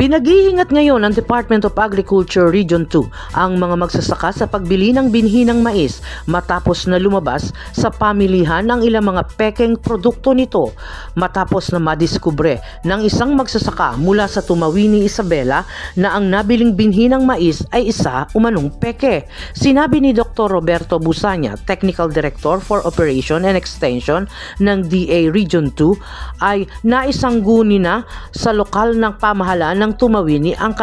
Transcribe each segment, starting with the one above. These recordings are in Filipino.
Pinag-iingat ngayon ng Department of Agriculture Region 2 ang mga magsasaka sa pagbili ng binhi ng mais matapos na lumabas sa pamilihan ang ilang mga pekeng produkto nito matapos na madiskubre ng isang magsasaka mula sa Tumawini, Isabela na ang nabiling binhi ng mais ay isa umanong peke. Sinabi ni Dr. Roberto Busanya, Technical Director for Operation and Extension ng DA Region 2, ay naisangguni na sa lokal ng pamahalaan ng Tumawini ang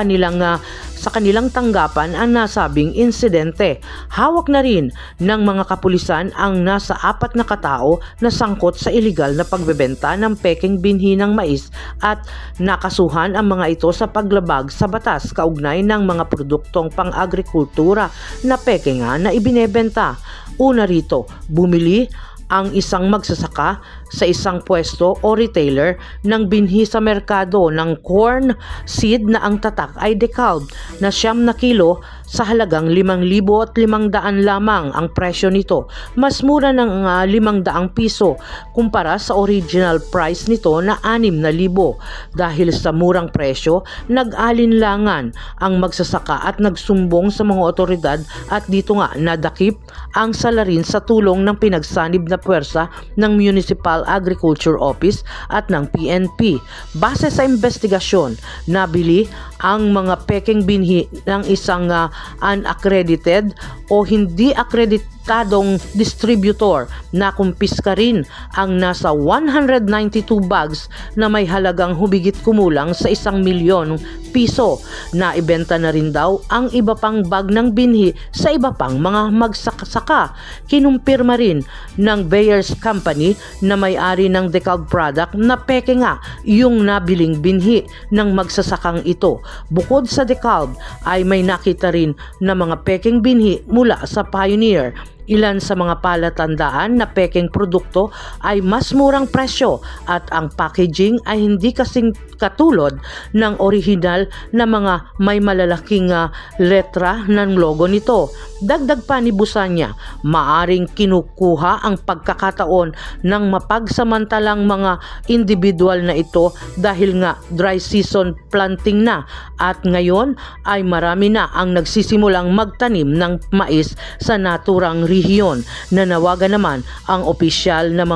sa kanilang tanggapan ang nasabing insidente. Hawak na rin ng mga kapulisan ang nasa 4 na katao na sangkot sa iligal na pagbebenta ng pekeng binhi ng mais at nakasuhan ang mga ito sa paglabag sa batas kaugnay ng mga produktong pang-agrikultura na peke nga na ibinebenta. Una rito, bumili ang isang magsasaka sa isang pwesto o retailer ng binhi sa merkado ng corn seed na ang tatak ay decalb na 9 na kilo sa halagang 5,500 lamang ang presyo nito. Mas mura ng 500 piso kumpara sa original price nito na 6,000. Dahil sa murang presyo, nag-alinlangan ang magsasaka at nagsumbong sa mga otoridad at dito nga nadakip ang salarin sa tulong ng pinagsanib na puwersa ng Municipal Agriculture Office at ng PNP. Base sa investigasyon, nabili ang mga pekeng binhi ng isang unaccredited o hindi akreditadong distributor na kumpiska rin ang nasa 192 bags na may halagang humigit kumulang sa 1,000,000 piso. Naibenta na rin daw ang iba pang bag ng binhi sa iba pang mga magsasaka. Kinumpirma rin ng Bayers Company na may-ari ng decalb product na peke nga yung nabiling binhi ng magsasakang ito. Bukod sa decalb ay may nakita rin na mga pekeng binhi mula sa Pioneer. Ilan sa mga palatandaan na pekeng produkto ay mas murang presyo at ang packaging ay hindi kasing katulad ng original na mga may malalaking letra ng logo nito. Dagdag pa ni Busanya, maaring kinukuha ang pagkakataon ng mapagsamantalang mga individual na ito dahil nga dry season planting na at ngayon ay marami na ang nagsisimulang magtanim ng mais sa naturang rehiyon. Nanawagan naman ang opisyal na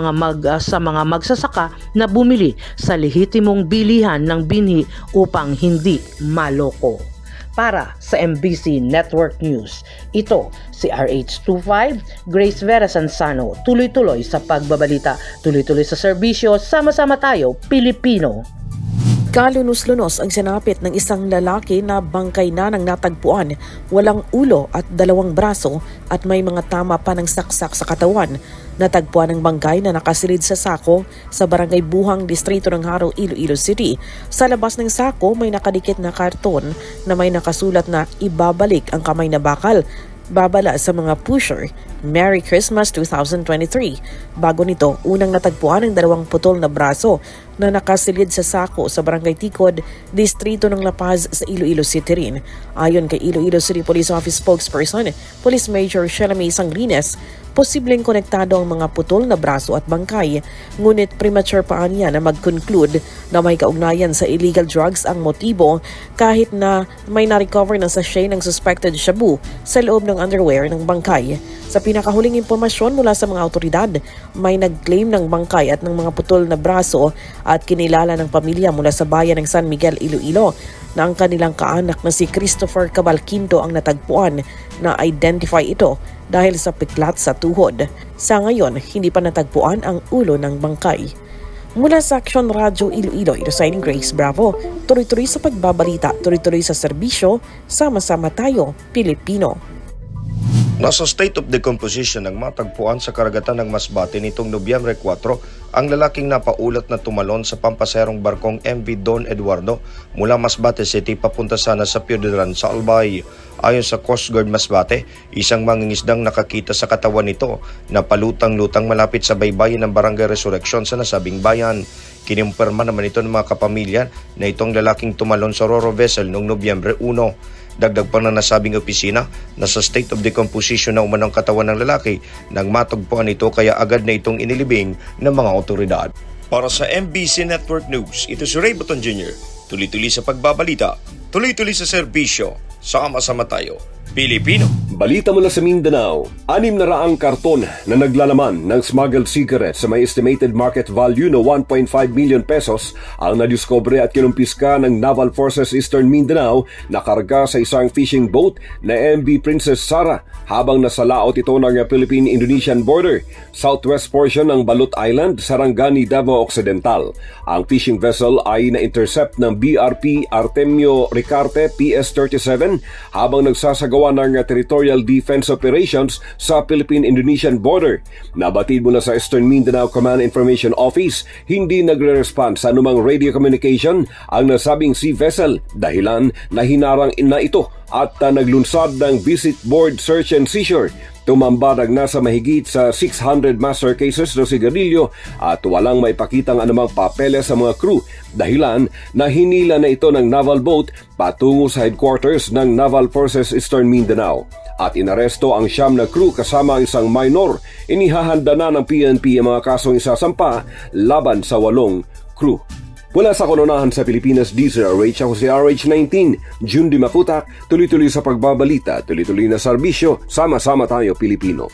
sa mga magsasaka na bumili sa lehitimong bilihan ng binhi upang hindi maloko. Para sa MBC Network News, ito si RH25, Grace Vera Sansano, tuloy-tuloy sa pagbabalita, tuloy-tuloy sa serbisyo, sama-sama tayo, Pilipino. Kalunos-lunos ang sinapit ng isang lalaki na bangkay na ng natagpuan, walang ulo at 2 braso at may mga tama pa ng saksak sa katawan. Natagpuan ang bangkay na nakasilid sa sako sa Barangay Buhang, Distrito ng Haro, Iloilo City. Sa labas ng sako may nakadikit na karton na may nakasulat na ibabalik ang kamay na bakal. Babala sa mga pusher, Merry Christmas 2023. Bago nito, unang natagpuan ang 2 putol na braso na nakasilid sa sako sa Barangay Tikod, Distrito ng La Paz sa Iloilo City rin. Ayon kay Iloilo City Police Office spokesperson, Police Major Shelamy Sanglines, posibleng konektado ang mga putol na braso at bangkay, ngunit premature pa niya na mag-conclude na may kaugnayan sa illegal drugs ang motibo kahit na may na-recover na sachet ng suspected shabu sa loob ng underwear ng bangkay. Sa pinakahuling impormasyon mula sa mga autoridad, may nag-claim ng bangkay at ng mga putol na braso at kinilala ng pamilya mula sa bayan ng San Miguel, Iloilo na ang kanilang kaanak na si Christopher Cavalquinto ang natagpuan na identify ito dahil sa piklat sa tuhod. Sa ngayon, hindi pa natagpuan ang ulo ng bangkay. Mula sa Action Radio Iloilo, ito signing Grace Bravo. Tuloy-tuloy sa pagbabalita, tuloy-tuloy sa serbisyo, sama-sama tayo, Pilipino. Nasa state of decomposition ang matagpuan sa karagatan ng Masbate nitong Nobyembre 4 ang lalaking napaulat na tumalon sa pampaserong barkong MV Don Eduardo mula Masbate City papunta sana sa Piodiran sa Albay. Ayon sa Coast Guard Masbate, isang mangingisdang nakakita sa katawan nito na palutang-lutang malapit sa baybayin ng Barangay Resurrection sa nasabing bayan. Kinumpirma naman ito ng mga kapamilya na itong lalaking tumalon sa Roro vessel noong Nobyembre 1. Dagdag pa na nasabing opisina na sa state of decomposition na umanong katawan ng lalaki nang matagpuan ito kaya agad na itong inilibing ng mga otoridad. Para sa MBC Network News, ito si Ray Baton Jr. tuloy-tuloy sa pagbabalita, tuloy-tuloy sa serbisyo, sama-sama tayo, Pilipino. Balita mula sa Mindanao, 600 karton na naglalaman ng smuggled cigarettes sa may estimated market value na 1.5 million pesos ang nadiskubre at kinumpiska ng Naval Forces Eastern Mindanao na karga sa isang fishing boat na MV Princess Sarah habang nasalaot ito ng Philippine-Indonesian border, southwest portion ng Balut Island, Sarangani, Davao Occidental. Ang fishing vessel ay na-intercept ng BRP Artemio Ricarte PS-37 habang nagsasagawa ng territorial defense operations sa Philippine-Indonesian border. Nabatid mula sa Eastern Mindanao Command Information Office, hindi nagre-respond sa anumang radio communication ang nasabing sea vessel dahilan na hinarang na ito at naglunsad ng visit board search and seizure. Tumambad ang nasa mahigit sa 600 master cases ng sigarilyo at walang maipakitang anumang papeles sa mga crew dahilan na hinila na ito ng naval boat patungo sa headquarters ng Naval Forces Eastern Mindanao. At inaresto ang 9 na crew kasama ang isang minor. Inihahanda na ng PNP ang mga kasong isasampa laban sa 8 crew. Mula sa Kanonahan sa Pilipinas, DZRH, ako si RH19, June Di Makutak, tuloy-tuloy sa pagbabalita, tuloy-tuloy na serbisyo, sama-sama tayo Pilipino.